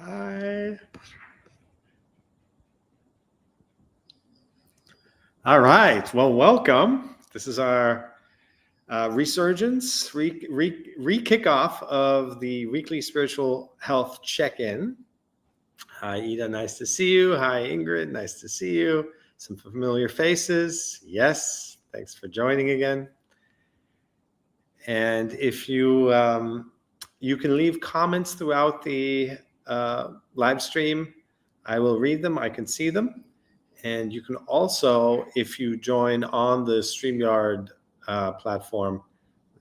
Hi. All right. Well, welcome. This is our resurgence, kickoff of the weekly spiritual health check-in. Hi, Ida. Nice to see you. Hi, Ingrid. Nice to see you. Some familiar faces. Yes. Thanks for joining again. And if you can leave comments throughout the live stream. I will read them. I can see them. And you can also, if you join on the StreamYard platform,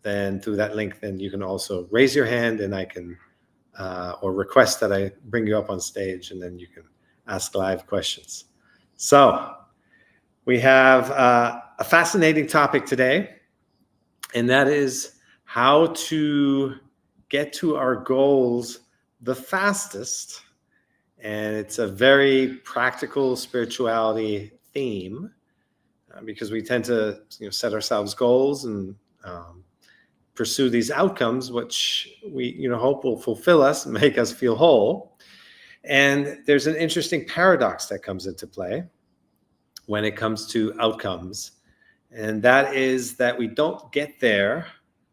then through that link, then you can also raise your hand and I can, or request that I bring you up on stage and then you can ask live questions. So we have a fascinating topic today, and that is how to get to our goals the fastest. And it's a very practical spirituality theme because we tend to set ourselves goals and pursue these outcomes, which we hope will fulfill us and make us feel whole. And there's an interesting paradox that comes into play when it comes to outcomes. And that is that we don't get there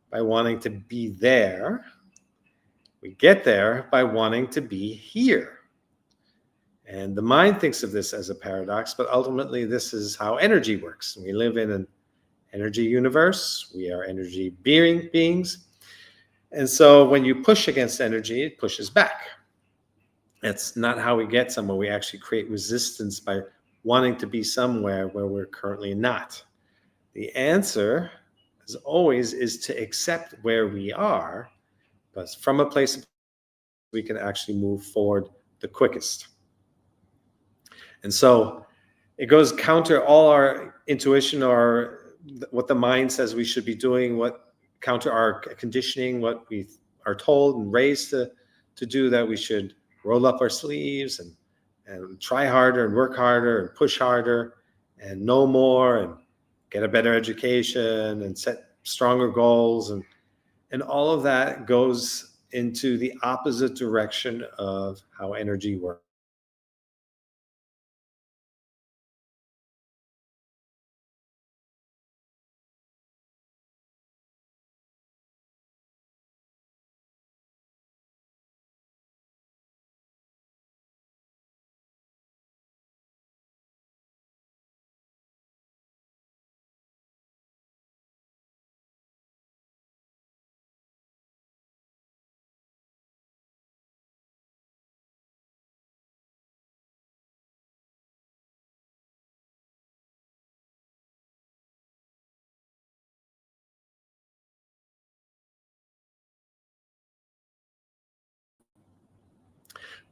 by wanting to be there. We get there by wanting to be here. And the mind thinks of this as a paradox, but ultimately this is how energy works. We live in an energy universe. We are energy beings. And so when you push against energy, it pushes back. That's not how we get somewhere. We actually create resistance by wanting to be somewhere where we're currently not. The answer, as always, is to accept where we are, but from a place we can actually move forward the quickest. And so it goes counter all our intuition or what the mind says we should be doing, what counter our conditioning, what we are told and raised to do, that we should roll up our sleeves and try harder and work harder and push harder and know more and get a better education and set stronger goals. And all of that goes into the opposite direction of how energy works.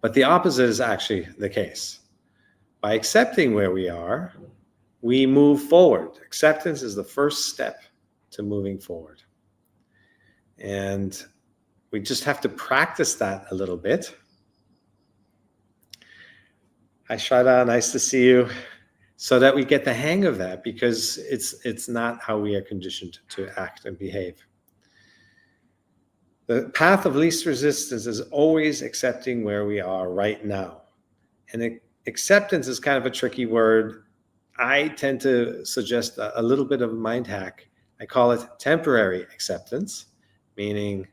But the opposite is actually the case. By accepting where we are, we move forward. Acceptance is the first step to moving forward. And we just have to practice that a little bit. Hi, Shraddha, nice to see you. So that we get the hang of that, because it's not how we are conditioned to act and behave. The path of least resistance is always accepting where we are right now. And acceptance is kind of a tricky word. I tend to suggest a little bit of a mind hack. I call it temporary acceptance, meaning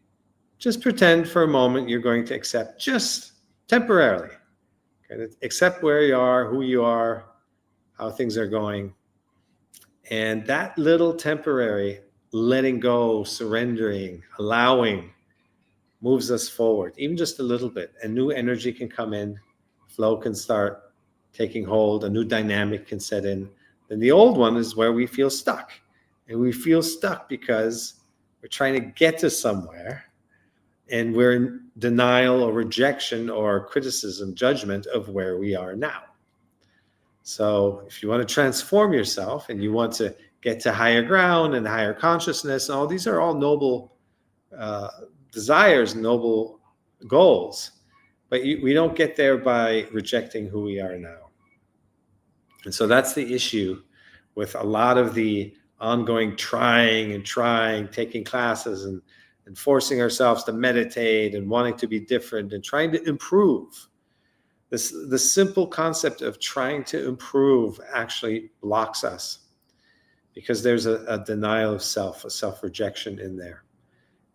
just pretend for a moment you're going to accept just temporarily. Okay? Accept where you are, who you are, how things are going. And that little temporary letting go, surrendering, allowing moves us forward, even just a little bit. And new energy can come in, flow can start taking hold, a new dynamic can set in. Then the old one is where we feel stuck. And we feel stuck because we're trying to get to somewhere and we're in denial or rejection or criticism, judgment of where we are now. So if you want to transform yourself and you want to get to higher ground and higher consciousness, and all these are all noble desires, noble goals, but we don't get there by rejecting who we are now. And so that's the issue with a lot of the ongoing trying, taking classes and forcing ourselves to meditate and wanting to be different and trying to improve. The simple concept of trying to improve actually blocks us, because there's a denial of self, a self-rejection in there.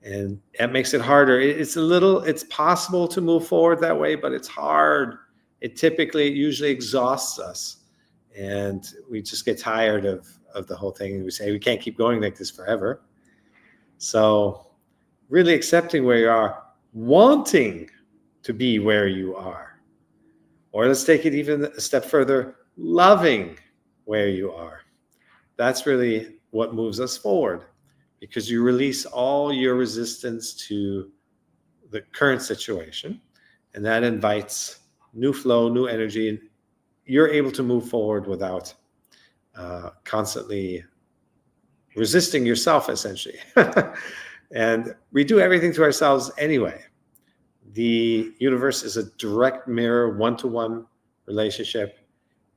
And that makes it harder. It's possible to move forward that way, but it's hard. It usually exhausts us. And we just get tired of the whole thing. And we say, we can't keep going like this forever. So really accepting where you are, wanting to be where you are. Or let's take it even a step further, loving where you are. That's really what moves us forward, because you release all your resistance to the current situation, and that invites new flow, new energy, and you're able to move forward without constantly resisting yourself, essentially. And we do everything to ourselves anyway. The universe is a direct mirror, one-to-one relationship.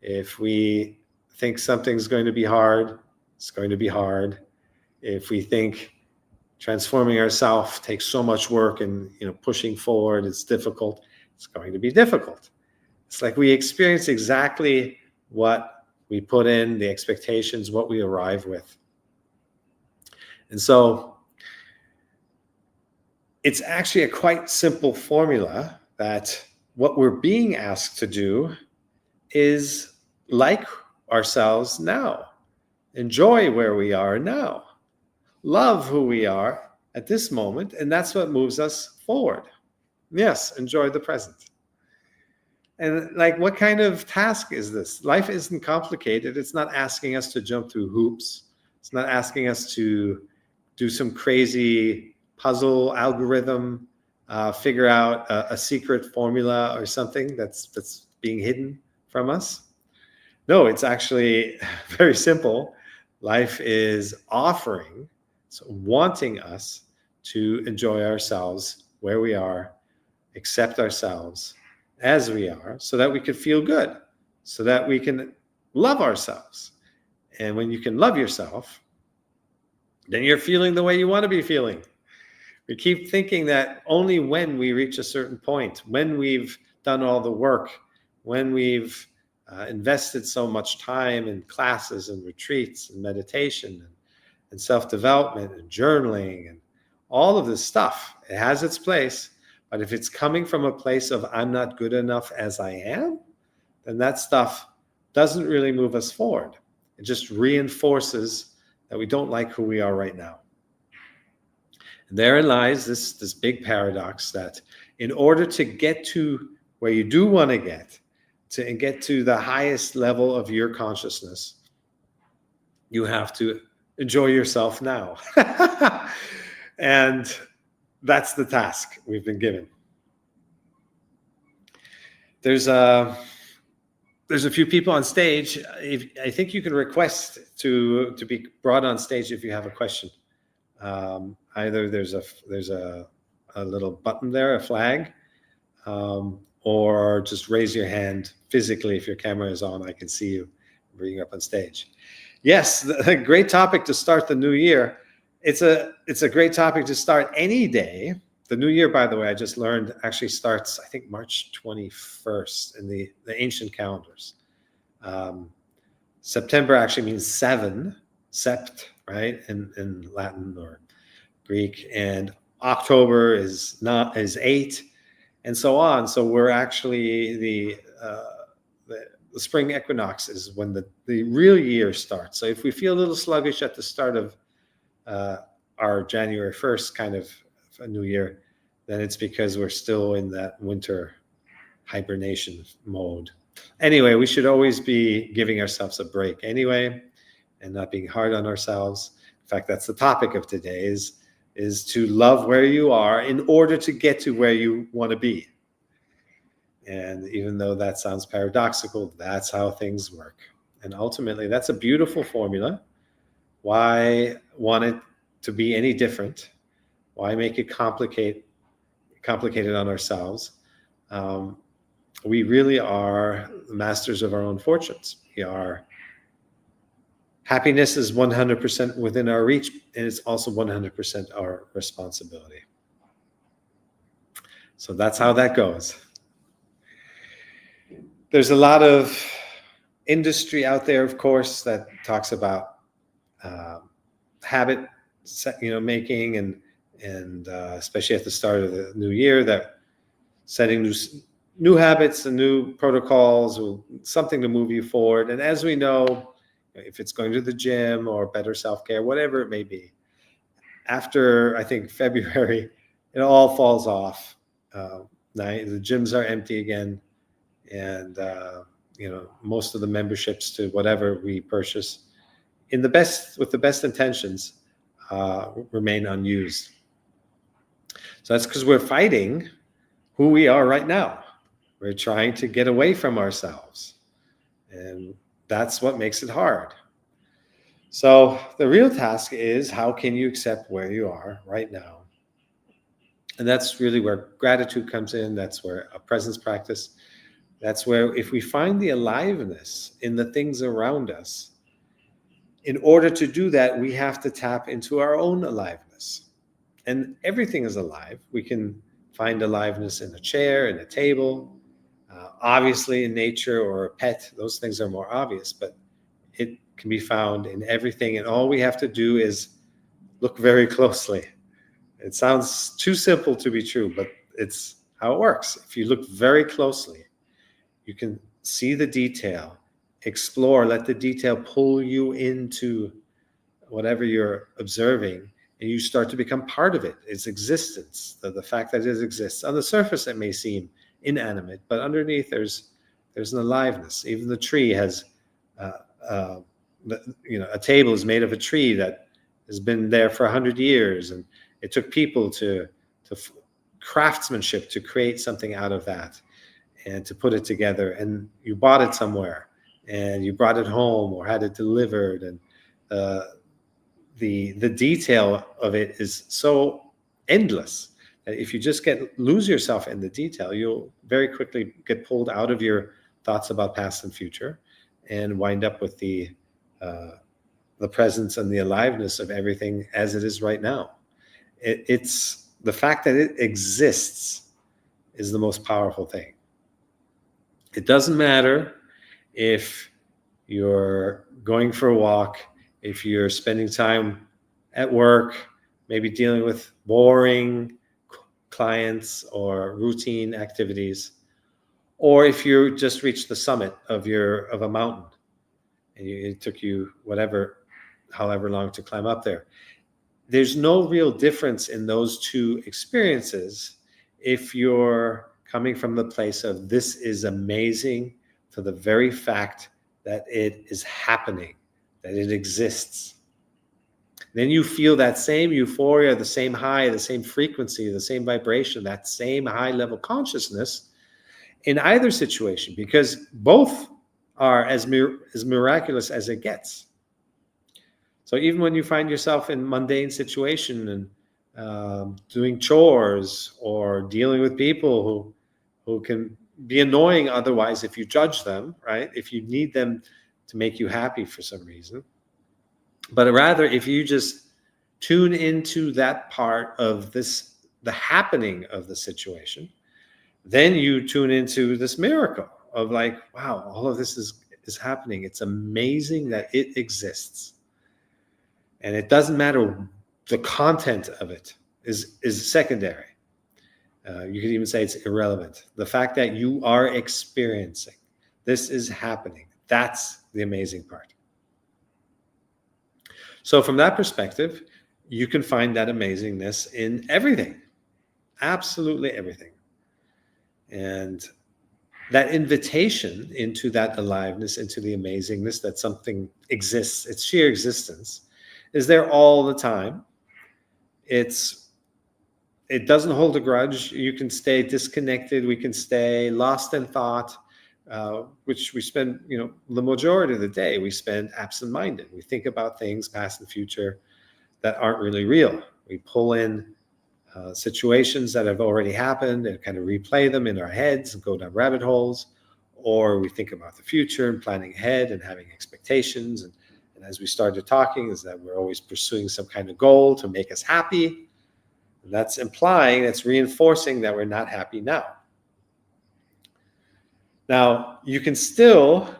If we think something's going to be hard, it's going to be hard. If we think transforming ourselves takes so much work and pushing forward, it's difficult, it's going to be difficult. It's like we experience exactly what we put in, the expectations, what we arrive with. And so it's actually a quite simple formula that what we're being asked to do is like ourselves now. Enjoy where we are now. Love who we are at this moment, and that's what moves us forward. Yes, enjoy the present. And like, what kind of task is this? Life isn't complicated. It's not asking us to jump through hoops. It's not asking us to do some crazy puzzle algorithm, figure out a secret formula or something that's being hidden from us. No, it's actually very simple. Life is offering, so wanting us to enjoy ourselves where we are, accept ourselves as we are, so that we can feel good, so that we can love ourselves. And when you can love yourself, then you're feeling the way you want to be feeling. We keep thinking that only when we reach a certain point, when we've done all the work, when we've invested so much time in classes and retreats and meditation and self-development and journaling and all of this stuff, it has its place. But if it's coming from a place of I'm not good enough as I am, then that stuff doesn't really move us forward. It just reinforces that we don't like who we are right now. And therein lies this big paradox that in order to get to where you do want to get to the highest level of your consciousness, you have to enjoy yourself now. And that's the task we've been given. There's a few people on stage. I think you can request to be brought on stage if you have a question. Either there's a little button there, a flag, or just raise your hand physically. If your camera is on, I can see you, bring you up on stage. Yes, a great topic to start the new year. It's a great topic to start any day. The new year, by the way, I just learned, actually starts, I think, March 21st in the ancient calendars. September actually means seven, sept, right, in Latin or Greek, and October is 8, and so on. So we're actually the spring equinox is when the real year starts. So if we feel a little sluggish at the start of our January 1st kind of a new year, then it's because we're still in that winter hibernation mode. Anyway, we should always be giving ourselves a break anyway, and not being hard on ourselves. In fact, that's the topic of today, is to love where you are in order to get to where you want to be. And even though that sounds paradoxical, that's how things work. And ultimately, that's a beautiful formula. Why want it to be any different? Why make it complicated on ourselves? We really are the masters of our own fortunes. We are Happiness is 100% within our reach, and it's also 100% our responsibility. So that's how that goes. There's a lot of industry out there, of course, that talks about habit, making, and especially at the start of the new year, that setting new habits and new protocols, something to move you forward. And as we know, if it's going to the gym or better self-care, whatever it may be, after, I think, February, it all falls off. The gyms are empty again, and most of the memberships to whatever we purchase with the best intentions remain unused. So that's because we're fighting who we are right now. We're trying to get away from ourselves, and that's what makes it hard. So the real task is, how can you accept where you are right now? And that's really where gratitude comes in. That's where a presence practice. That's where, if we find the aliveness in the things around us, in order to do that, we have to tap into our own aliveness. And everything is alive. We can find aliveness in a chair, in a table, obviously in nature or a pet. Those things are more obvious, but it can be found in everything. And all we have to do is look very closely. It sounds too simple to be true, but it's how it works. If you look very closely, you can see the detail, explore, let the detail pull you into whatever you're observing, and you start to become part of it, its existence, the fact that it exists. On the surface, it may seem inanimate, but underneath there's an aliveness. Even the tree has, a table is made of a tree that has been there for 100 years, and it took people to craftsmanship to create something out of that and to put it together. And you bought it somewhere, and you brought it home or had it delivered, and the detail of it is so endless. If you just lose yourself in the detail, you'll very quickly get pulled out of your thoughts about past and future, and wind up with the presence and the aliveness of everything as it is right now. It's the fact that it exists is the most powerful thing. It doesn't matter if you're going for a walk, if you're spending time at work, maybe dealing with boring clients or routine activities, or if you just reached the summit of a mountain and it took you however long to climb up there. There's no real difference in those two experiences if you're coming from the place of, this is amazing, for the very fact that it is happening, that it exists. Then you feel that same euphoria, the same high, the same frequency, the same vibration, that same high level consciousness in either situation, because both are as miraculous as it gets. So even when you find yourself in mundane situation and doing chores or dealing with people who can be annoying otherwise if you judge them, right? If you need them to make you happy for some reason. But rather, if you just tune into that part of the happening of the situation, then you tune into this miracle of like, wow, all of this is happening. It's amazing that it exists. And it doesn't matter, the content of it is secondary. You could even say it's irrelevant. The fact that you are experiencing, this is happening, that's the amazing part. So from that perspective, you can find that amazingness in everything, absolutely everything. And that invitation into that aliveness, into the amazingness that something exists, its sheer existence, is there all the time. It doesn't hold a grudge. You can stay disconnected. We can stay lost in thought, which we spend, the majority of the day, we spend absent-minded. We think about things, past and future, that aren't really real. We pull in situations that have already happened and kind of replay them in our heads and go down rabbit holes, or we think about the future and planning ahead and having expectations and as we started talking, is that we're always pursuing some kind of goal to make us happy. And that's implying, it's reinforcing that we're not happy now. Now, you can still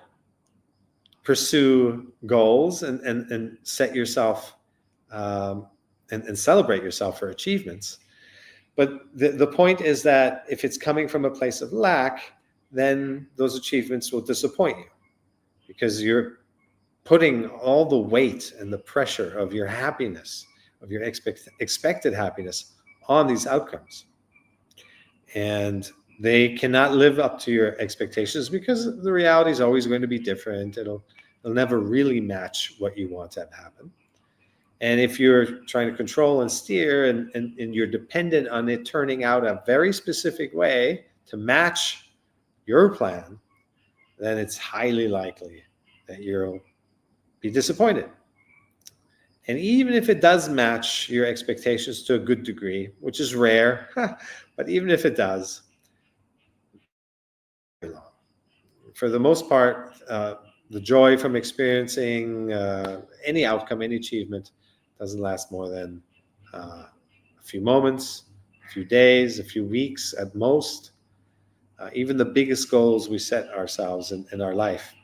pursue goals and set yourself and celebrate yourself for achievements. But the point is that if it's coming from a place of lack, then those achievements will disappoint you because you're putting all the weight and the pressure of your happiness, of your expected happiness on these outcomes. And they cannot live up to your expectations because the reality is always going to be different. It'll never really match what you want to have happen. And if you're trying to control and steer and you're dependent on it turning out a very specific way to match your plan, then it's highly likely that you'll be disappointed. And even if it does match your expectations to a good degree, which is rare, but even if it does, for the most part, the joy from experiencing any outcome, any achievement, doesn't last more than a few moments, a few days, a few weeks at most. Even the biggest goals we set ourselves in our life,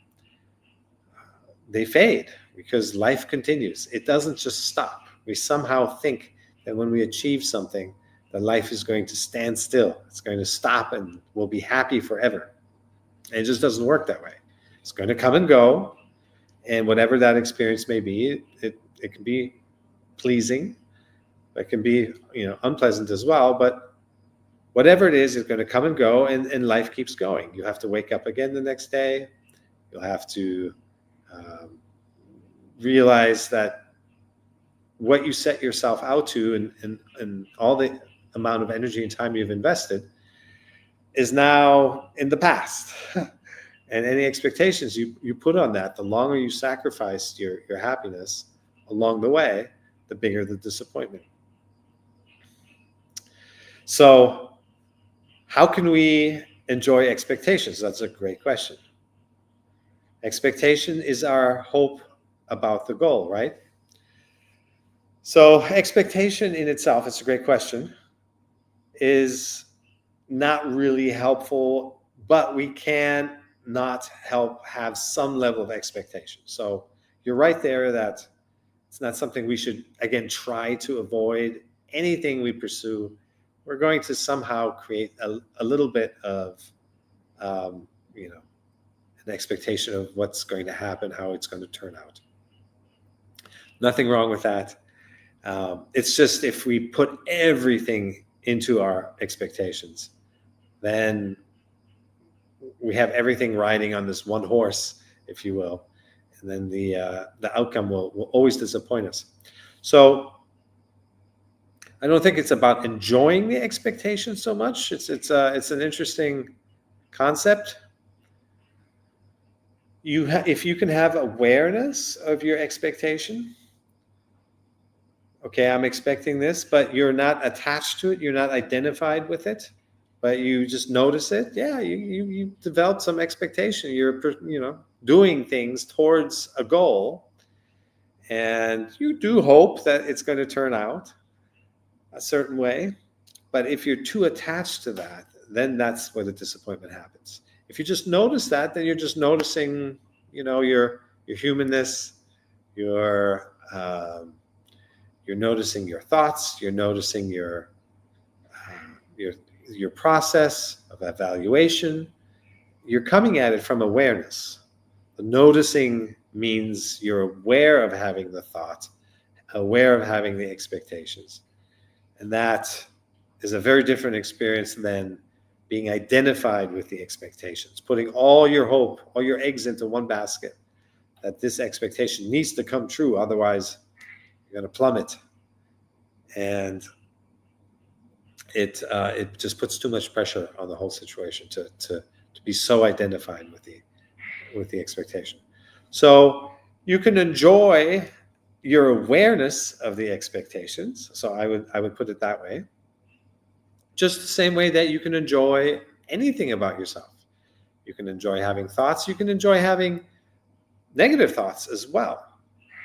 they fade because life continues. It doesn't just stop. We somehow think that when we achieve something, that life is going to stand still. It's going to stop and we'll be happy forever. And it just doesn't work that way. It's going to come and go. And whatever that experience may be, it can be pleasing. It can be, unpleasant as well. But whatever it is, it's going to come and go, and life keeps going. You have to wake up again the next day. You'll have to realize that what you set yourself out to and all the amount of energy and time you've invested is now in the past. And any expectations you put on that, the longer you sacrificed your happiness along the way, the bigger the disappointment. So how can we enjoy expectations? That's a great question. Expectation is our hope about the goal, right? So expectation in itself, it's a great question, is not really helpful, but we can not help have some level of expectation. So you're right there that it's not something we should, again, try to avoid. Anything we pursue, we're going to somehow create a little bit of, an expectation of what's going to happen, how it's going to turn out. Nothing wrong with that. It's just if we put everything into our expectations, then we have everything riding on this one horse, if you will, and then the outcome will always disappoint us. So I don't think it's about enjoying the expectation so much. It's an interesting concept. If you can have awareness of your expectation. Okay, I'm expecting this, but you're not attached to it. You're not identified with it, but you just notice it. Yeah, you develop some expectation. You're doing things towards a goal, and you do hope that it's going to turn out a certain way. But if you're too attached to that, then that's where the disappointment happens. If you just notice that, then you're just noticing, your humanness, you're noticing your thoughts, you're noticing your process of evaluation. You're coming at it from awareness. The noticing means you're aware of having the thought, aware of having the expectations. And that is a very different experience than being identified with the expectations, putting all your hope, all your eggs into one basket, that this expectation needs to come true, otherwise you're going to plummet. And it just puts too much pressure on the whole situation to be so identified with the expectation. So you can enjoy your awareness of the expectations. So I would put it that way. Just the same way that you can enjoy anything about yourself. You can enjoy having thoughts. You can enjoy having negative thoughts as well.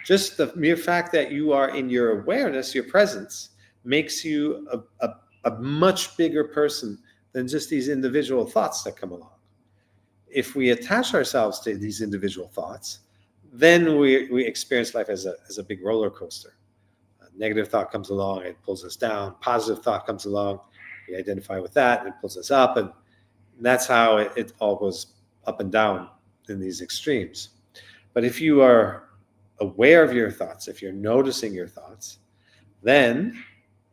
Just the mere fact that you are in your awareness, your presence, makes you a much bigger person than just these individual thoughts that come along. If we attach ourselves to these individual thoughts, then we experience life as a big roller coaster. A negative thought comes along, it pulls us down. Positive thought comes along, we identify with that, and it pulls us up. And that's how it all goes up and down in these extremes. But if you are aware of your thoughts, if you're noticing your thoughts, then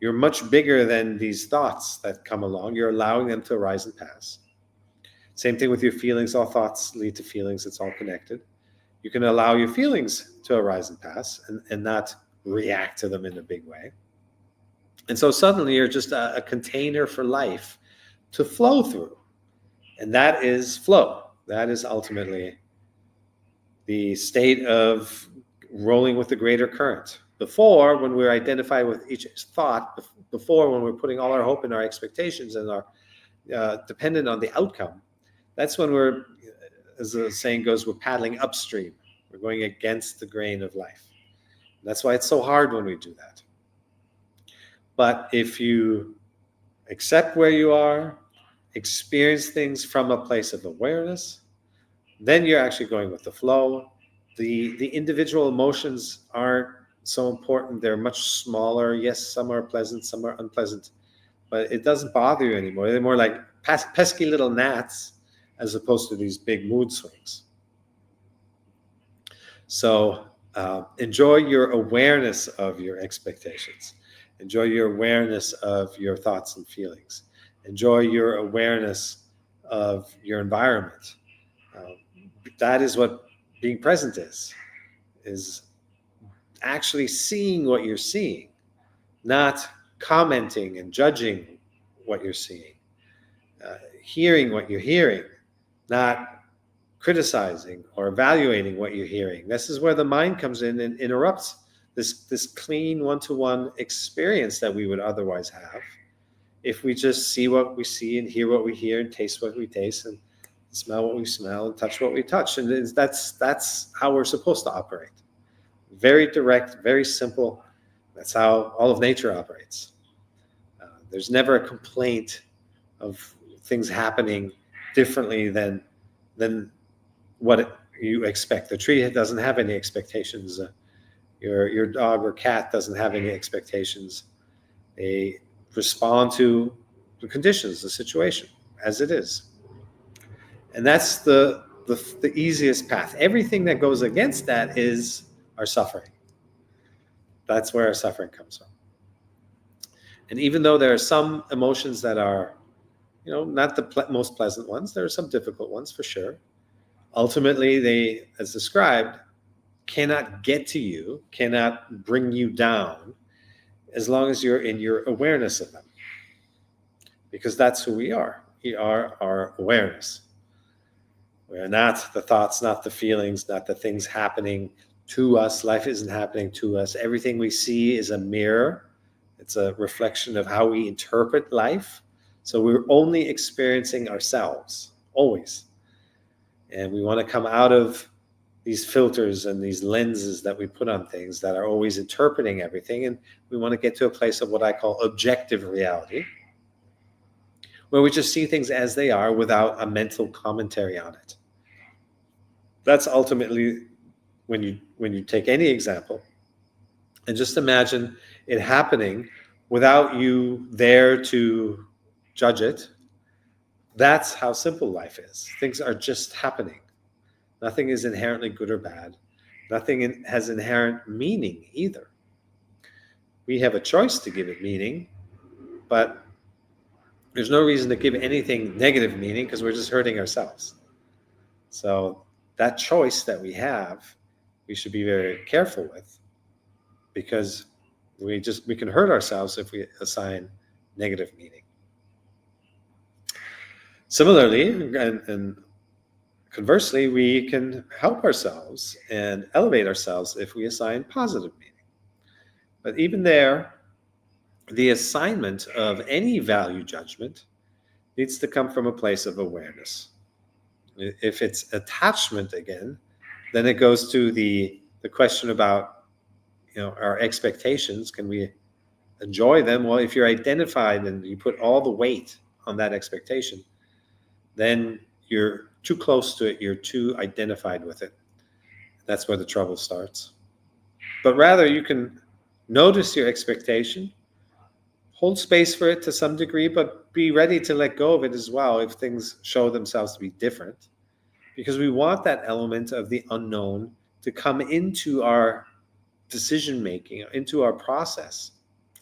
you're much bigger than these thoughts that come along. You're allowing them to arise and pass. Same thing with your feelings. All thoughts lead to feelings. It's all connected. You can allow your feelings to arise and pass and not react to them in a big way. And so suddenly you're just a container for life to flow through. And that is flow. That is ultimately the state of rolling with the greater current. Before, when we're identified with each thought, before when we're putting all our hope in our expectations and are dependent on the outcome, that's when we're, as the saying goes, we're paddling upstream. We're going against the grain of life. And that's why it's so hard when we do that. But if you accept where you are, experience things from a place of awareness, then you're actually going with the flow. The individual emotions aren't so important. They're much smaller. Yes, some are pleasant, some are unpleasant, but it doesn't bother you anymore. They're more like pesky little gnats as opposed to these big mood swings. So enjoy your awareness of your expectations. Enjoy your awareness of your thoughts and feelings. Enjoy your awareness of your environment. That is what being present is actually seeing what you're seeing, not commenting and judging what you're seeing, hearing what you're hearing, not criticizing or evaluating what you're hearing. This is where the mind comes in and interrupts this clean one-to-one experience that we would otherwise have if we just see what we see and hear what we hear and taste what we taste and smell what we smell and touch what we touch. And that's how we're supposed to operate. Very direct, very simple. That's how all of nature operates. There's never a complaint of things happening differently than what you expect. The tree doesn't have any expectations. Your dog or cat doesn't have any expectations. They respond to the conditions, the situation, as it is. And that's the easiest path. Everything that goes against that is our suffering. That's where our suffering comes from. And even though there are some emotions that are, not the most pleasant ones, there are some difficult ones for sure. Ultimately, they, as described, cannot get to you, cannot bring you down as long as you're in your awareness of them. Because that's who we are. We are our awareness. We are not the thoughts, not the feelings, not the things happening to us. Life isn't happening to us. Everything we see is a mirror. It's a reflection of how we interpret life. So we're only experiencing ourselves, always. And we want to come out of these filters and these lenses that we put on things that are always interpreting everything. And we want to get to a place of what I call objective reality, where we just see things as they are without a mental commentary on it. That's ultimately when you take any example and just imagine it happening without you there to judge it. That's how simple life is. Things are just happening. Nothing is inherently good or bad. Nothing has inherent meaning either. We have a choice to give it meaning, but there's no reason to give anything negative meaning because we're just hurting ourselves. So that choice that we have, we should be very careful with, because we can hurt ourselves if we assign negative meaning. Similarly, and conversely, we can help ourselves and elevate ourselves if we assign positive meaning. But even there, the assignment of any value judgment needs to come from a place of awareness. If it's attachment again, then it goes to the question about our expectations, can we enjoy them? Well, if you're identified and you put all the weight on that expectation, then you're too close to it, you're too identified with it. That's where the trouble starts. But rather, you can notice your expectation, hold space for it to some degree, but be ready to let go of it as well if things show themselves to be different. Because we want that element of the unknown to come into our decision making, into our process,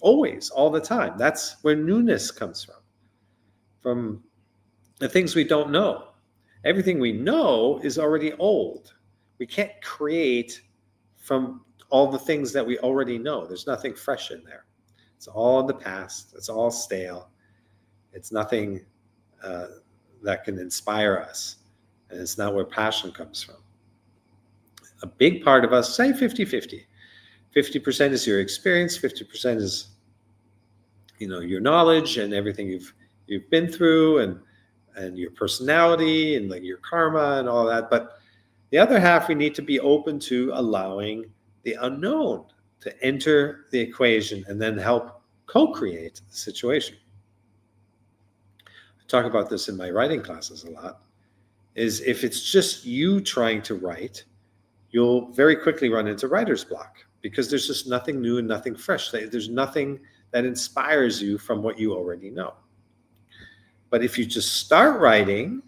always, all the time. That's where newness comes from the things we don't know. Everything we know is already old. We can't create from all the things that we already know. There's nothing fresh in there. It's all in the past. It's all stale. It's nothing that can inspire us. And it's not where passion comes from. A big part of us, say 50-50. 50% is your experience, 50% is your knowledge and everything you've been through, and your personality and like your karma and all that. But the other half, we need to be open to allowing the unknown to enter the equation and then help co-create the situation. I talk about this in my writing classes a lot, is if it's just you trying to write, you'll very quickly run into writer's block because there's just nothing new and nothing fresh. There's nothing that inspires you from what you already know. But if you just start writing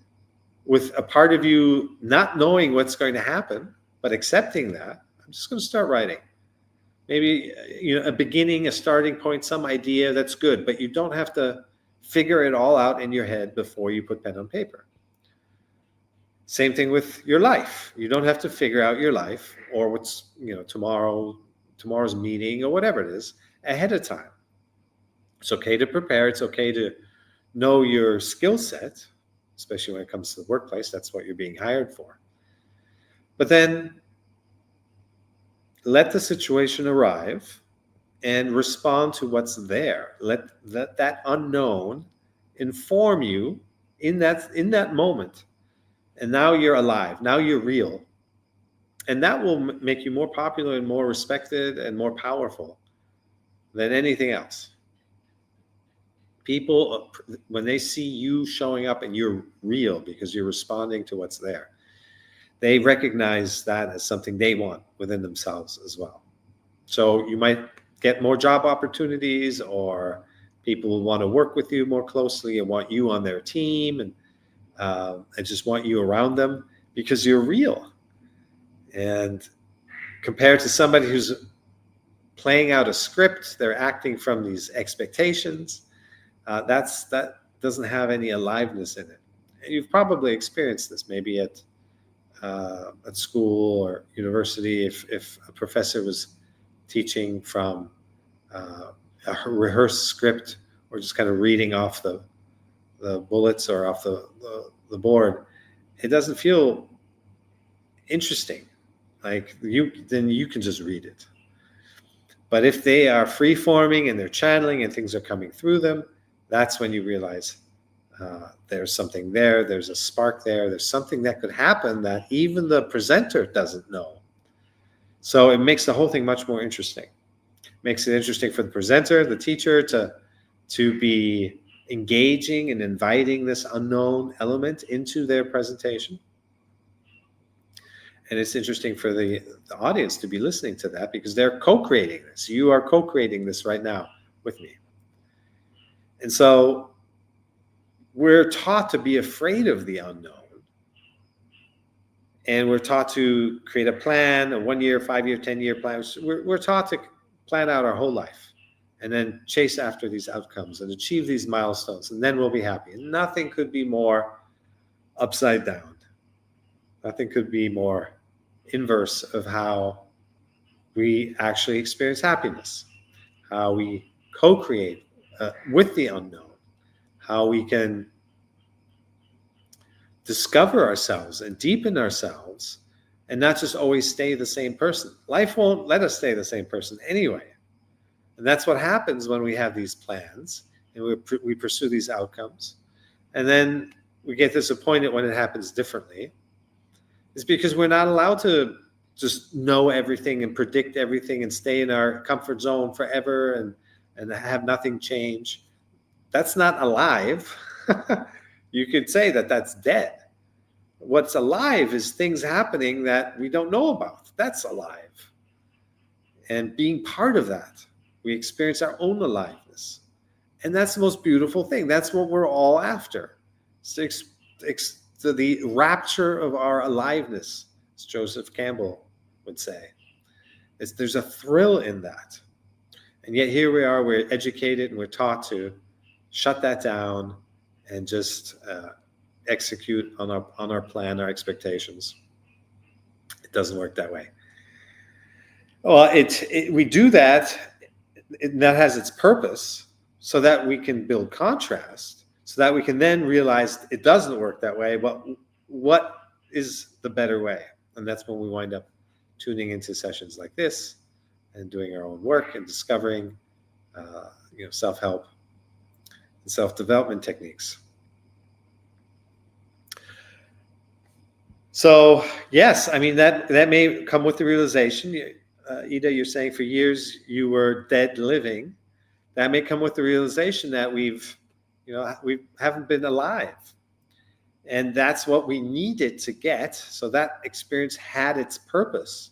with a part of you not knowing what's going to happen, but accepting that, I'm just going to start writing. Maybe a beginning, a starting point, some idea, that's good, but you don't have to figure it all out in your head before you put pen on paper. Same thing with your life. You don't have to figure out your life or what's tomorrow's meeting or whatever it is ahead of time. It's okay to prepare. It's okay to know your skill set, especially when it comes to the workplace. That's what you're being hired for. But then let the situation arrive and respond to what's there. Let that unknown inform you in that moment. And now you're alive. Now you're real. And that will make you more popular and more respected and more powerful than anything else. People, when they see you showing up and you're real because you're responding to what's there, they recognize that as something they want within themselves as well. So you might get more job opportunities, or people will want to work with you more closely and want you on their team, and just want you around them because you're real. And compared to somebody who's playing out a script, they're acting from these expectations. That doesn't have any aliveness in it. And you've probably experienced this maybe at school or university, if a professor was teaching from a rehearsed script or just kind of reading off the bullets or off the board, it doesn't feel interesting. Like then you can just read it. But if they are free forming and they're channeling and things are coming through them, that's when you realize there's something there, there's a spark there's something that could happen that even the presenter doesn't know. So it makes the whole thing much more interesting. Makes it interesting for the presenter, the teacher, to be engaging and inviting this unknown element into their presentation. And it's interesting for the audience to be listening to that because they're co-creating this. You are co-creating this right now with me. And so we're taught to be afraid of the unknown. And we're taught to create a plan, a 1-year, 5-year, 10-year plan. We're taught to plan out our whole life and then chase after these outcomes and achieve these milestones, and then we'll be happy. And nothing could be more upside down. Nothing could be more inverse of how we actually experience happiness, how we co-create with the unknown, how we can discover ourselves and deepen ourselves and not just always stay the same person. Life won't let us stay the same person anyway. And that's what happens when we have these plans and we pursue these outcomes. And then we get disappointed when it happens differently. It's because we're not allowed to just know everything and predict everything and stay in our comfort zone forever and have nothing change. That's not alive. You could say that that's dead. What's alive is things happening that we don't know about. That's alive. And being part of that, we experience our own aliveness. And that's the most beautiful thing. That's what we're all after. It's the rapture of our aliveness, as Joseph Campbell would say. There's a thrill in that. And yet here we are, we're educated and we're taught to shut that down and just execute on our plan, our expectations. It doesn't work that way. Well, we do that, that has its purpose, so that we can build contrast, so that we can then realize it doesn't work that way, but what is the better way? And that's when we wind up tuning into sessions like this and doing our own work and discovering self-help and self-development techniques. So yes, I mean, that may come with the realization. Ida, you're saying for years you were dead living. That may come with the realization that we haven't been alive. And that's what we needed to get. So that experience had its purpose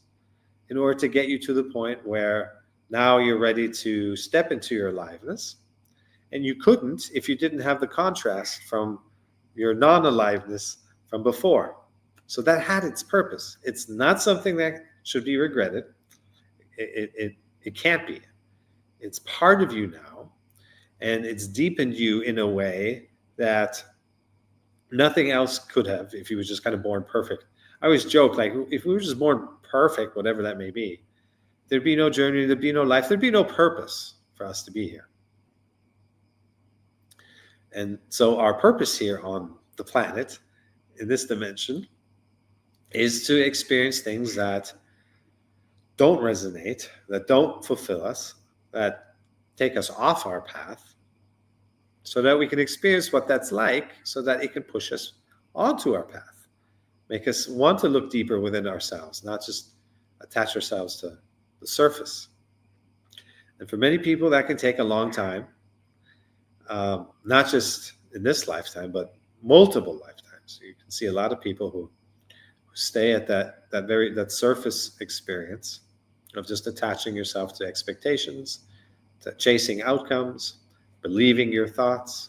in order to get you to the point where now you're ready to step into your aliveness. And you couldn't if you didn't have the contrast from your non-aliveness from before. So that had its purpose. It's not something that should be regretted. It can't be. It's part of you now, and it's deepened you in a way that nothing else could have if you were just kind of born perfect. I always joke, like, if we were just born perfect, whatever that may be, there'd be no journey, there'd be no life, there'd be no purpose for us to be here. And so our purpose here on the planet, in this dimension, is to experience things that don't resonate, that don't fulfill us, that take us off our path, so that we can experience what that's like, so that it can push us onto our path, make us want to look deeper within ourselves, not just attach ourselves to the surface. And for many people, that can take a long time, not just in this lifetime, but multiple lifetimes. You can see a lot of people who stay at that surface experience of just attaching yourself to expectations, to chasing outcomes, believing your thoughts,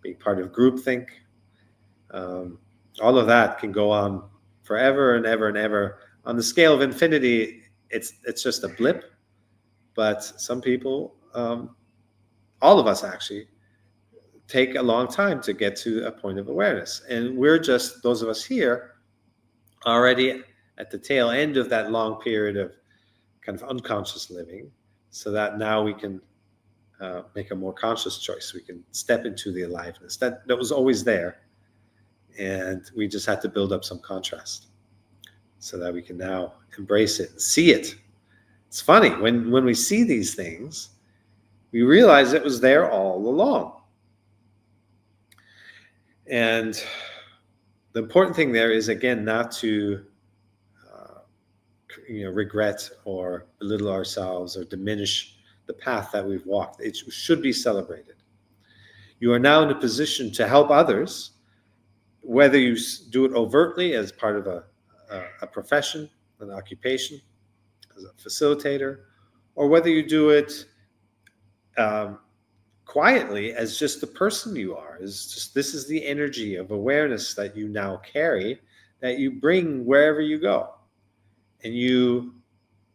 being part of groupthink. All of that can go on forever and ever and ever. On the scale of infinity, it's just a blip. But some people, all of us actually, take a long time to get to a point of awareness. And we're just, those of us here, already at the tail end of that long period of kind of unconscious living, so that now we can make a more conscious choice. We can step into the aliveness that was always there, and we just had to build up some contrast so that we can now embrace it and see it. It's funny, when we see these things, we realize it was there all along. And the important thing there is, again, not to regret or belittle ourselves or diminish the path that we've walked. It should be celebrated. You are now in a position to help others, whether you do it overtly as part of a profession, an occupation, as a facilitator, or whether you do it quietly as just the person you are. This is the energy of awareness that you now carry, that you bring wherever you go. And you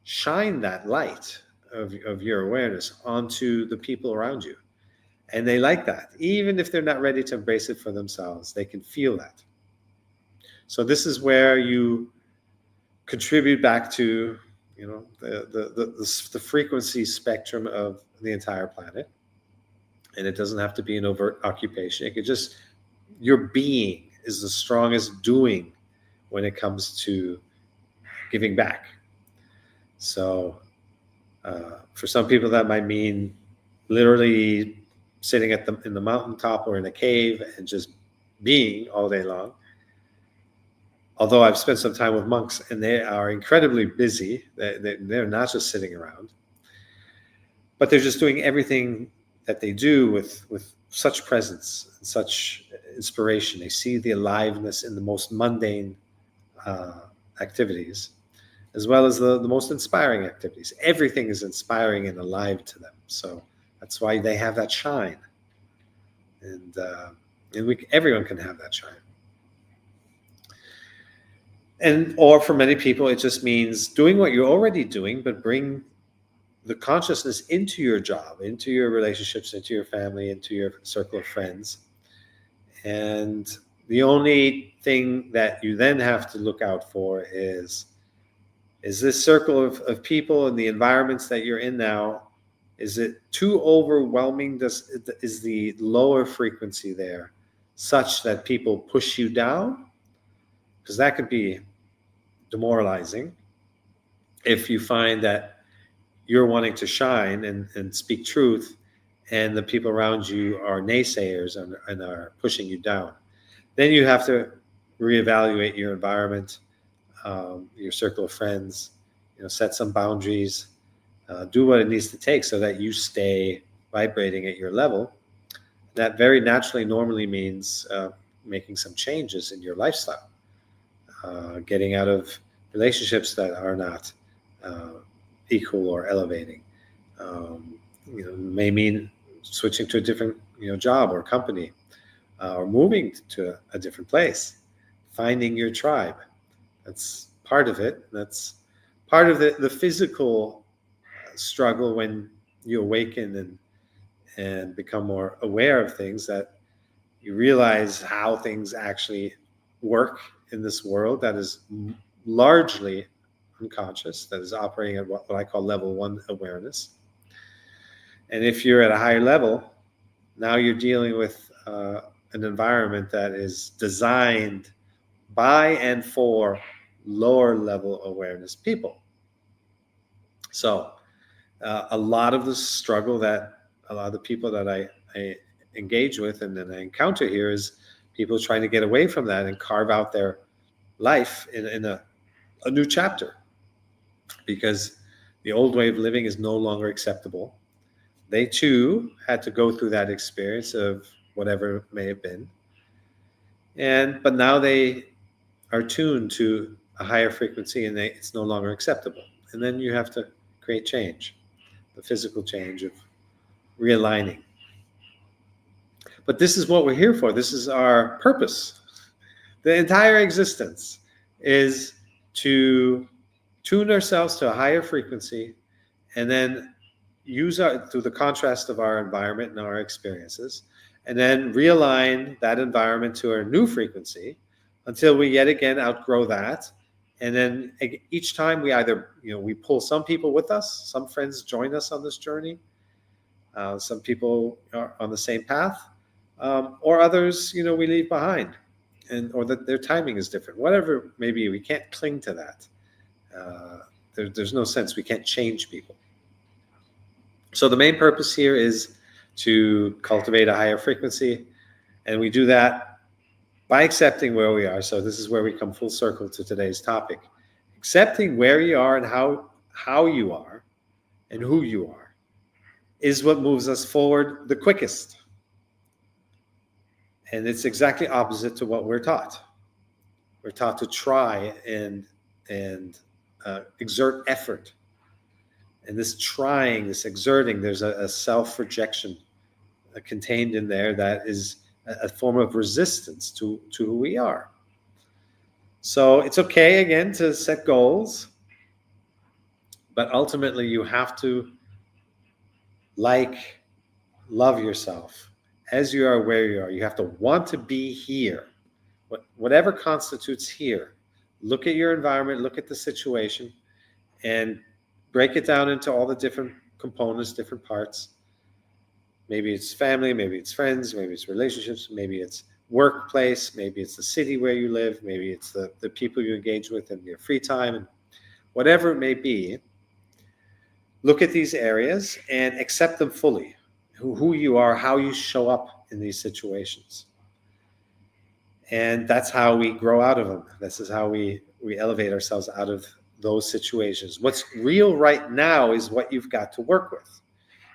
shine that light of your awareness onto the people around you. And they like that. Even if they're not ready to embrace it for themselves, they can feel that. So this is where you contribute back to, the frequency spectrum of the entire planet. And it doesn't have to be an overt occupation. It could just, your being is the strongest doing when it comes to giving back. So for some people, that might mean literally sitting in the mountaintop or in a cave and just being all day long. although I've spent some time with monks and they are incredibly busy. They're not just sitting around, but they're just doing everything that they do with such presence and such inspiration. They see the aliveness in the most mundane activities, as well as the most inspiring activities. Everything is inspiring and alive to them. So that's why they have that shine. And everyone can have that shine. Or for many people, it just means doing what you're already doing, but bring the consciousness into your job, into your relationships, into your family, into your circle of friends. And the only thing that you then have to look out for is this circle of people and the environments that you're in now, is it too overwhelming? Is the lower frequency there such that people push you down? Because that could be demoralizing if you find that you're wanting to shine and speak truth, and the people around you are naysayers and are pushing you down. Then you have to reevaluate your environment, your circle of friends, set some boundaries, do what it needs to take so that you stay vibrating at your level. That very naturally normally means making some changes in your lifestyle, getting out of relationships that are not equal or elevating. May mean switching to a different job or company, or moving to a different place, finding your tribe. That's part of it. That's part of the physical struggle when you awaken and become more aware of things, that you realize how things actually work in this world that is largely unconscious, that is operating at what I call level 1 awareness. And if you're at a higher level, now you're dealing with an environment that is designed by and for lower level awareness people. So a lot of the struggle that a lot of the people that I engage with and then I encounter here is people trying to get away from that and carve out their life in a new chapter, because the old way of living is no longer acceptable. They too had to go through that experience of whatever it may have been. But now they are tuned to a higher frequency and it's no longer acceptable. And then you have to create change, the physical change of realigning. But this is what we're here for. This is our purpose. The entire existence is to tune ourselves to a higher frequency and then use through the contrast of our environment and our experiences, and then realign that environment to our new frequency until we yet again outgrow that. And then each time we either, we pull some people with us, some friends join us on this journey. Some people are on the same path, or others, we leave behind, or that their timing is different. Whatever it may be, we can't cling to that. There's no sense. We can't change people. So the main purpose here is to cultivate a higher frequency, and we do that by accepting where we are. So this is where we come full circle to today's topic. Accepting where you are and how you are and who you are is what moves us forward the quickest. And it's exactly opposite to what we're taught. We're taught to try and exert effort. And this trying, this exerting, there's a self-rejection contained in there that is a form of resistance to who we are. So it's okay, again, to set goals, but ultimately you have to love yourself as you are where you are. You have to want to be here. Whatever constitutes here, look at your environment, look at the situation, and break it down into all the different components, different parts. Maybe it's family, maybe it's friends, maybe it's relationships, maybe it's workplace, maybe it's the city where you live, maybe it's the people you engage with in your free time, and whatever it may be. Look at these areas and accept them fully, who you are, how you show up in these situations. And that's how we grow out of them. This is how we elevate ourselves out of those situations. What's real right now is what you've got to work with.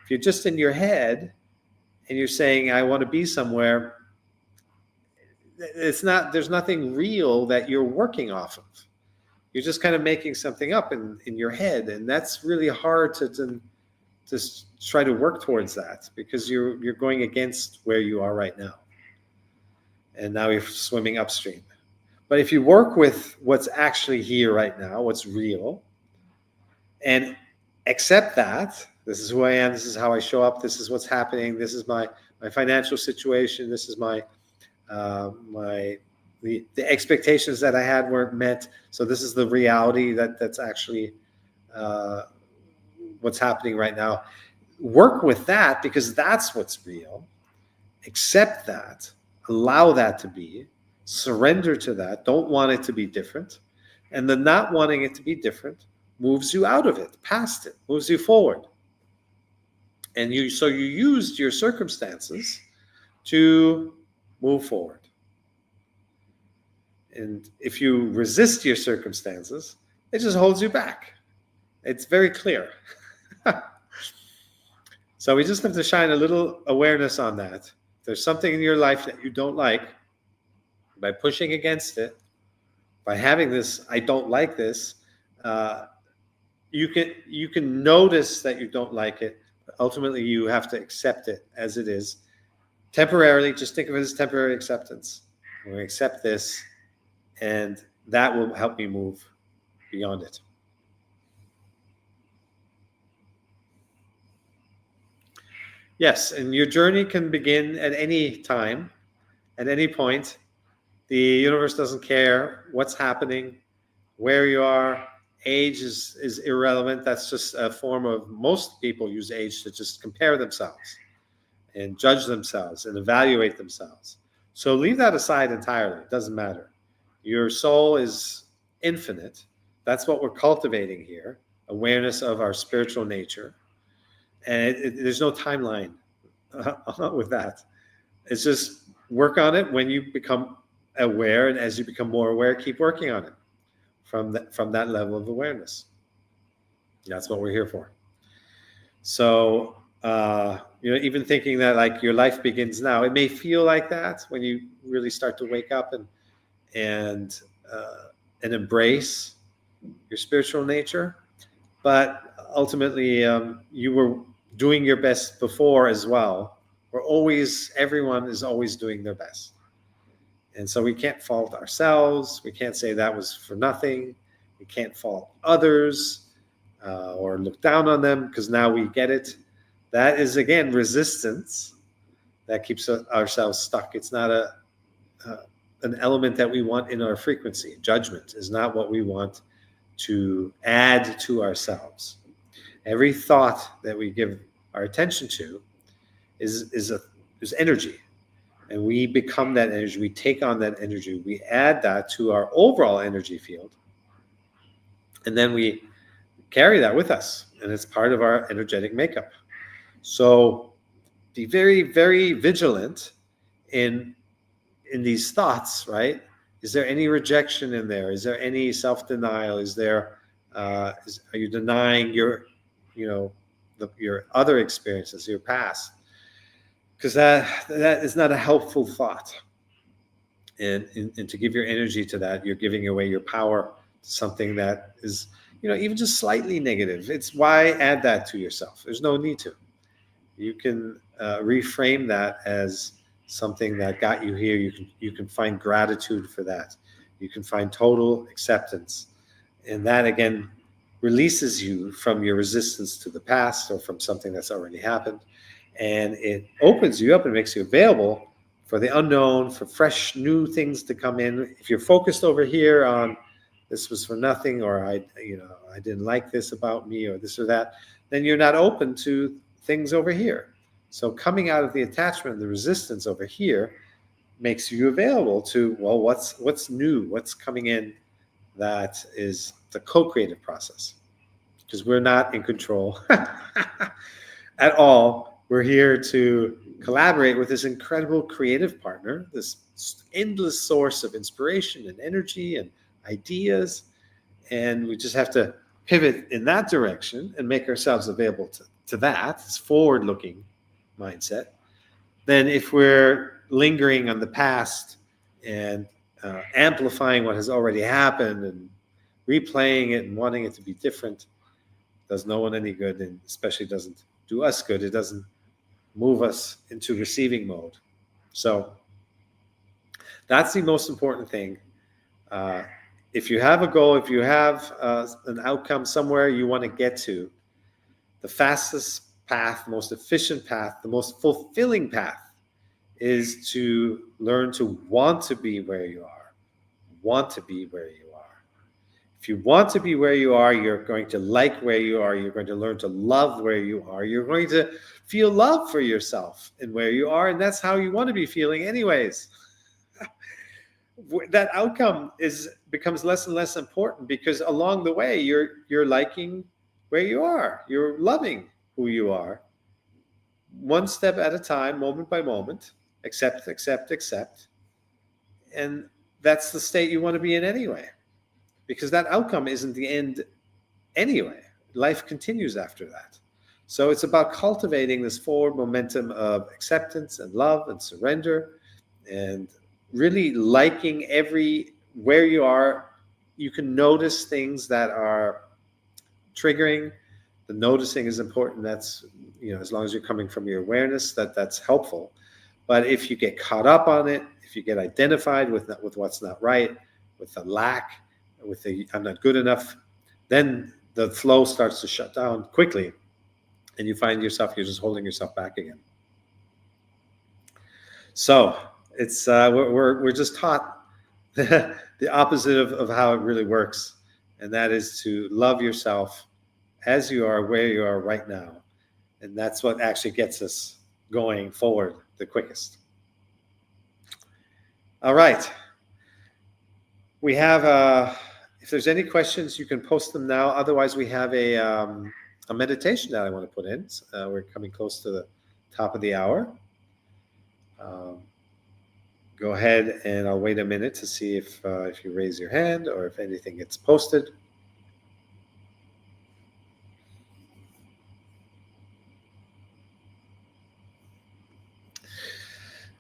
If you're just in your head and you're saying, I want to be somewhere, there's nothing real that you're working off of. You're just kind of making something up in your head. And that's really hard to try to work towards that, because you're going against where you are right now. And now you're swimming upstream. But if you work with what's actually here right now, what's real, and accept that, this is who I am, this is how I show up, this is what's happening, this is my financial situation, this is the expectations that I had weren't met, so this is the reality that's actually what's happening right now. Work with that, because that's what's real. Accept that, allow that to be, surrender to that, don't want it to be different. And the not wanting it to be different moves you out of it, past it, moves you forward. And you used your circumstances to move forward. And if you resist your circumstances, it just holds you back. It's very clear. So we just have to shine a little awareness on that. If there's something in your life that you don't like, by pushing against it, by having this, I don't like this, you can notice that you don't like it, but ultimately you have to accept it as it is. Temporarily, just think of it as temporary acceptance. I'm going to accept this, and that will help me move beyond it. Yes, and your journey can begin at any time, at any point. The universe doesn't care what's happening, where you are. Age is irrelevant. That's just a form of, most people use age to just compare themselves and judge themselves and evaluate themselves. So leave that aside entirely. It doesn't matter. Your soul is infinite. That's what we're cultivating here, awareness of our spiritual nature. And there's no timeline with that. It's just work on it when you become aware, and as you become more aware, keep working on it from that level of awareness. That's what we're here for. So even thinking that like your life begins now, it may feel like that when you really start to wake up and embrace your spiritual nature, but ultimately you were doing your best before as well. Everyone is always doing their best. And so we can't fault ourselves. We can't say that was for nothing. We can't fault others or look down on them because now we get it. That is, again, resistance that keeps ourselves stuck. It's not an element that we want in our frequency. Judgment is not what we want to add to ourselves. Every thought that we give our attention to is energy. And we become that energy. We take on that energy. We add that to our overall energy field. And then we carry that with us. And it's part of our energetic makeup. So be very, very vigilant in these thoughts, right? Is there any rejection in there? Is there any self-denial? Are you denying your other experiences, your past? Because that is not a helpful thought. And to give your energy to that, you're giving away your power to something that is, even just slightly negative. It's why add that to yourself. There's no need to. You can reframe that as something that got you here. You can find gratitude for that. You can find total acceptance. And that, again, releases you from your resistance to the past or from something that's already happened. And it opens you up and makes you available for the unknown, for fresh new things to come in. If you're focused over here on this was for nothing, or I didn't like this about me, or this or that, then you're not open to things over here. So coming out of the attachment, the resistance over here, makes you available to, well, what's new, what's coming in. That is the co-creative process, because we're not in control at all. We're here to collaborate with this incredible creative partner, this endless source of inspiration and energy and ideas. And we just have to pivot in that direction and make ourselves available to that, this forward-looking mindset. Then if we're lingering on the past and amplifying what has already happened and replaying it and wanting it to be different, does no one any good, and especially doesn't do us good. It doesn't move us into receiving mode. So that's the most important thing. If you have a goal, if you have an outcome somewhere you want to get to, the fastest path, most efficient path, the most fulfilling path is to learn to want to be where you are. Want to be where you are. If you want to be where you are, you're going to like where you are. You're going to learn to love where you are. You're going to feel love for yourself and where you are. And that's how you want to be feeling anyways. That outcome becomes less and less important because along the way, you're liking where you are. You're loving who you are. One step at a time, moment by moment. Accept, accept, accept. And that's the state you want to be in anyway. Because that outcome isn't the end anyway. Life continues after that. So it's about cultivating this forward momentum of acceptance and love and surrender and really liking where you are. You can notice things that are triggering. The noticing is important. That's, as long as you're coming from your awareness, that's helpful. But if you get caught up on it, if you get identified with what's not right, with the lack, with the I'm not good enough, then the flow starts to shut down quickly, and you find yourself, you're just holding yourself back again. So it's we're just taught the opposite of how it really works, and that is to love yourself as you are, where you are right now, and that's what actually gets us going forward the quickest. All right, we have if there's any questions, you can post them now. Otherwise, we have a meditation that I want to put in. We're coming close to the top of the hour. Go ahead, and I'll wait a minute to see if you raise your hand or if anything gets posted.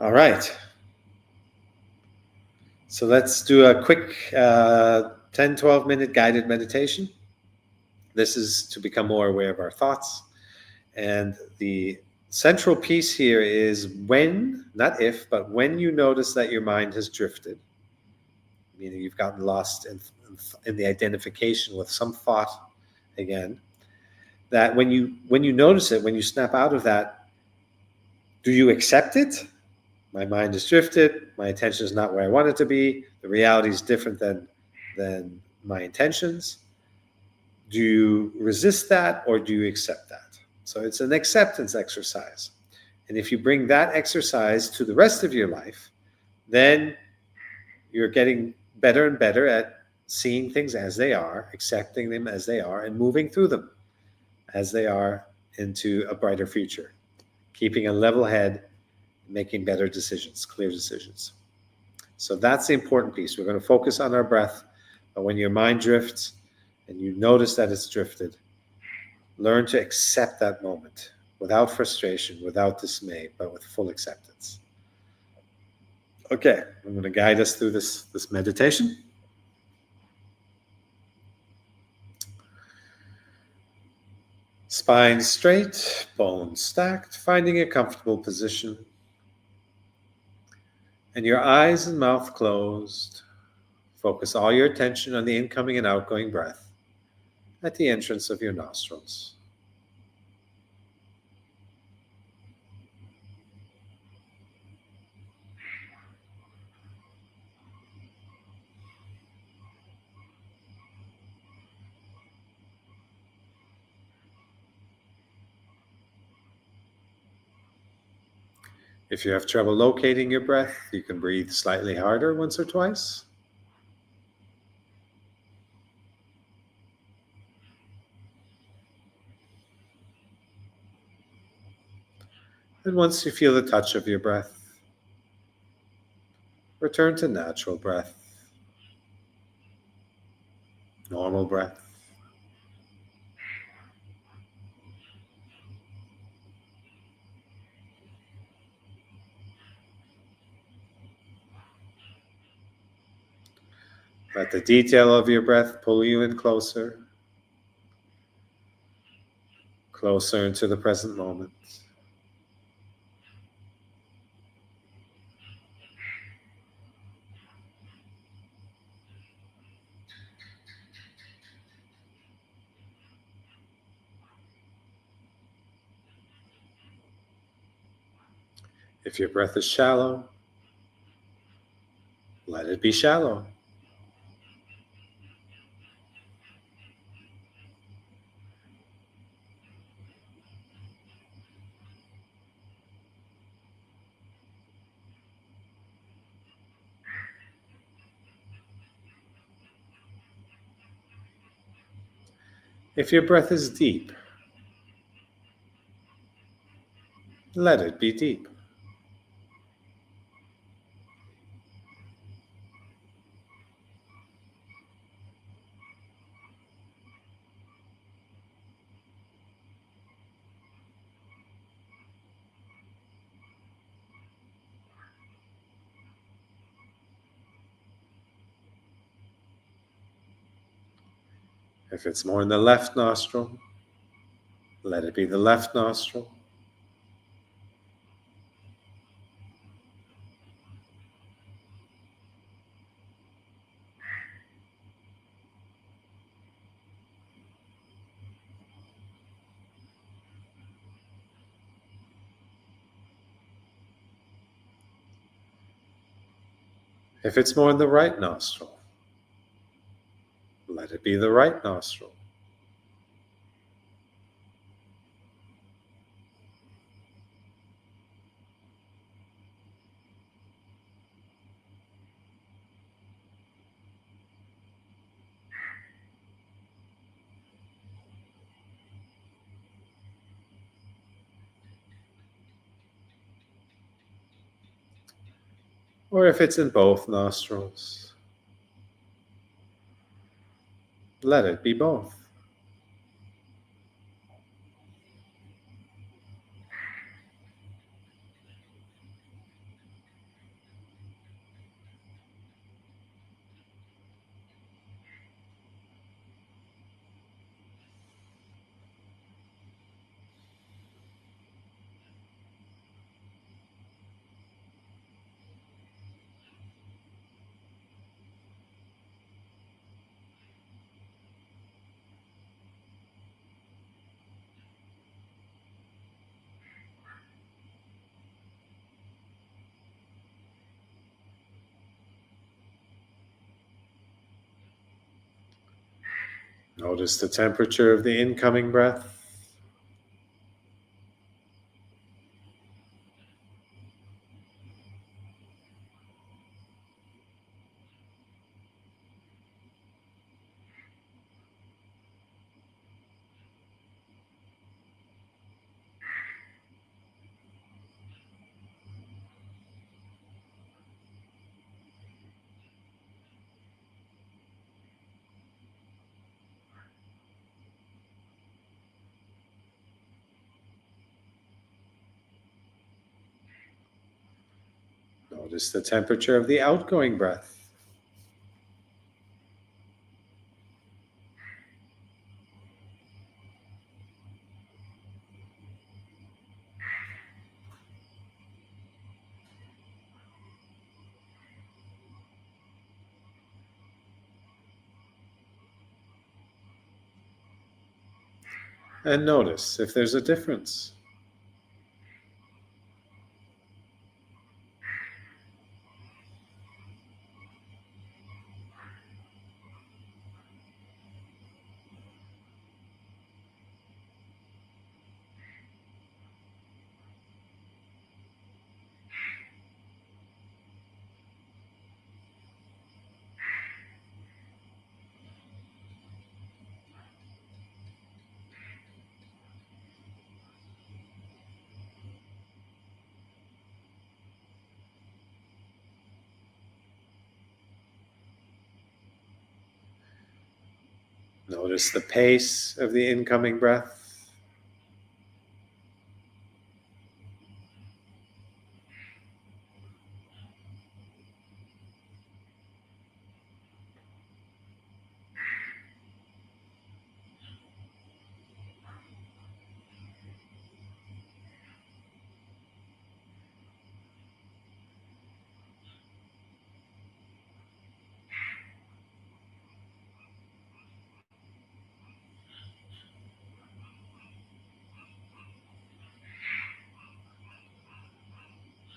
All right. So let's do a quick 10, 12-minute guided meditation. This is to become more aware of our thoughts. And the central piece here is when, not if, but when you notice that your mind has drifted, meaning you've gotten lost in the identification with some thought again, that when you notice it, when you snap out of that, do you accept it? My mind has drifted. My attention is not where I want it to be. The reality is different than my intentions. Do you resist that or do you accept that? So it's an acceptance exercise. And if you bring that exercise to the rest of your life, then you're getting better and better at seeing things as they are, accepting them as they are, and moving through them as they are into a brighter future. Keeping a level head, making better decisions, clear decisions. So that's the important piece. We're going to focus on our breath, but when your mind drifts and you notice that it's drifted, learn to accept that moment without frustration, without dismay, but with full acceptance. Okay, I'm going to guide us through this meditation. Spine straight, bones stacked, finding a comfortable position. And your eyes and mouth closed. Focus all your attention on the incoming and outgoing breath at the entrance of your nostrils. If you have trouble locating your breath, you can breathe slightly harder once or twice. And once you feel the touch of your breath, Return to natural breath, normal breath. Let the detail of your breath pull you in closer, closer into the present moment. If your breath is shallow, let it be shallow. If your breath is deep, let it be deep. If it's more in the left nostril, let it be the left nostril. If it's more in the right nostril, let it be the right nostril. Or if it's in both nostrils, let it be both. Notice the temperature of the incoming breath. Notice the temperature of the outgoing breath. And notice if there's a difference. Notice the pace of the incoming breath.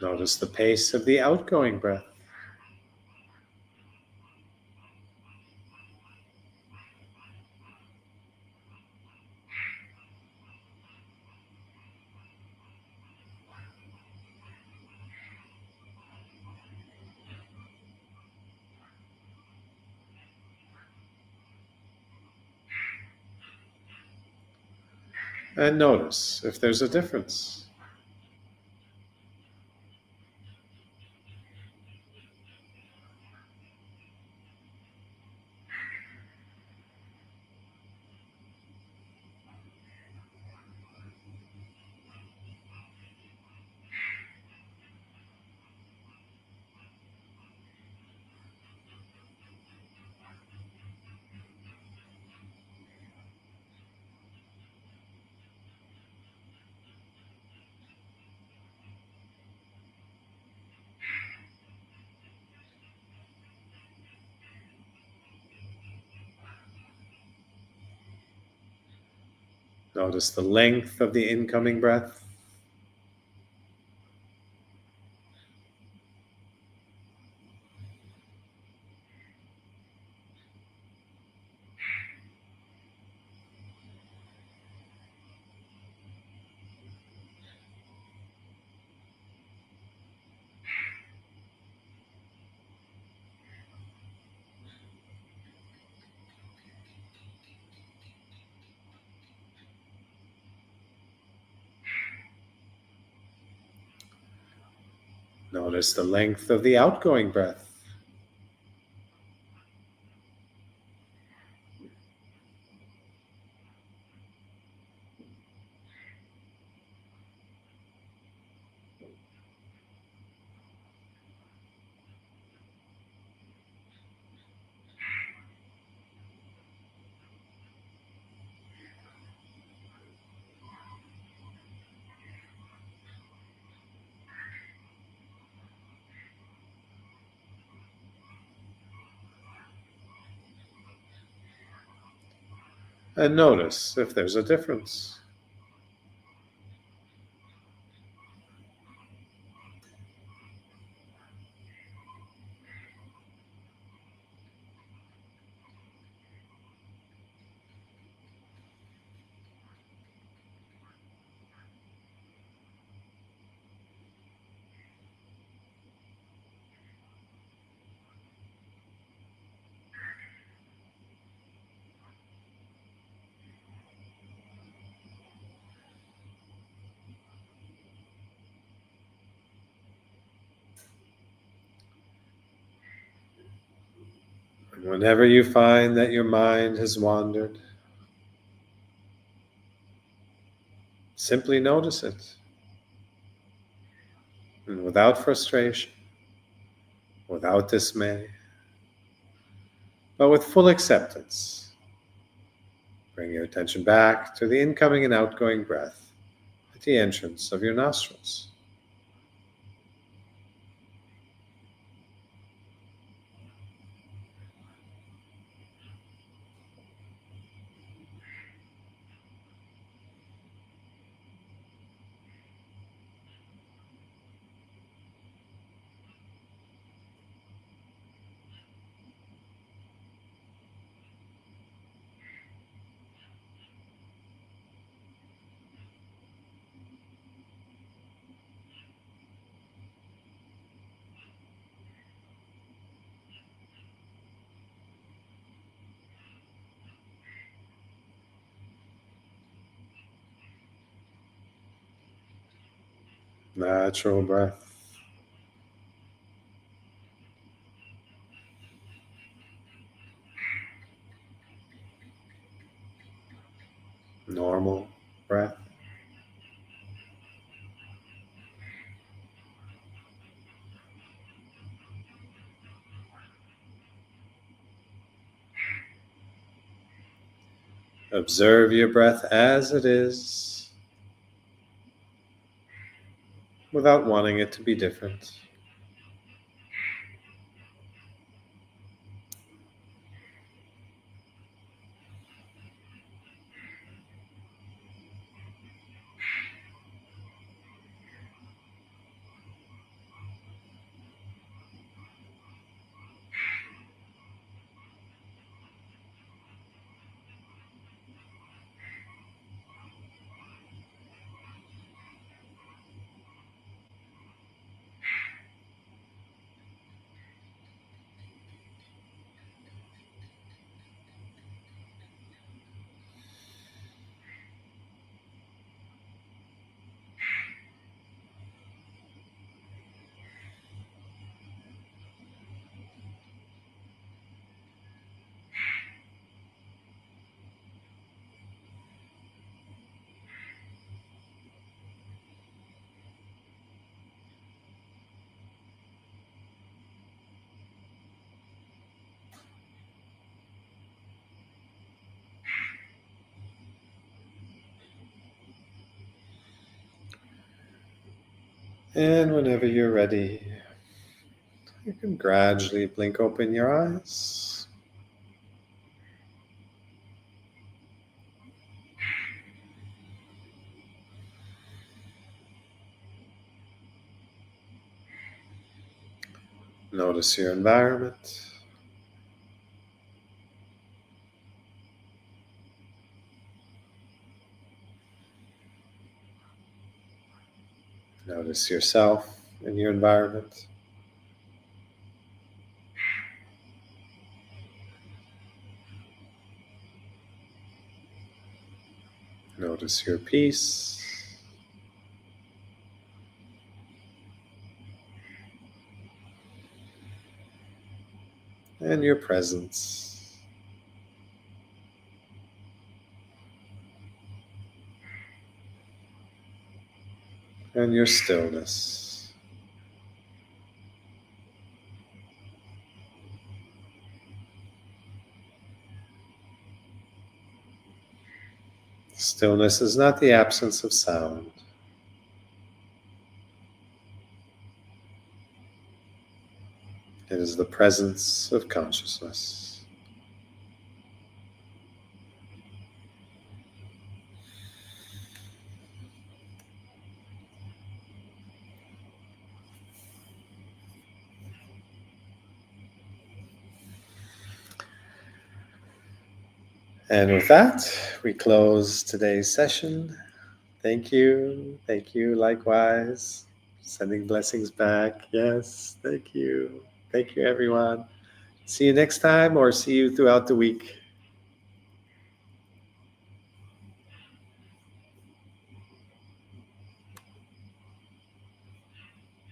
Notice the pace of the outgoing breath. And notice if there's a difference. Notice the length of the incoming breath. Notice the length of the outgoing breath. And notice if there's a difference. And whenever you find that your mind has wandered, simply notice it. And without frustration, without dismay, but with full acceptance, bring your attention back to the incoming and outgoing breath at the entrance of your nostrils. Natural breath. normal breath. Observe your breath as it is, without wanting it to be different. And whenever you're ready, you can gradually blink open your eyes. Notice your environment. Notice yourself and your environment. Notice your peace and your presence. And your stillness. Stillness is not the absence of sound. It is the presence of consciousness. And with that, we close today's session. Thank you. Thank you. Likewise. Sending blessings back. Yes. Thank you. Thank you, everyone. See you next time or see you throughout the week.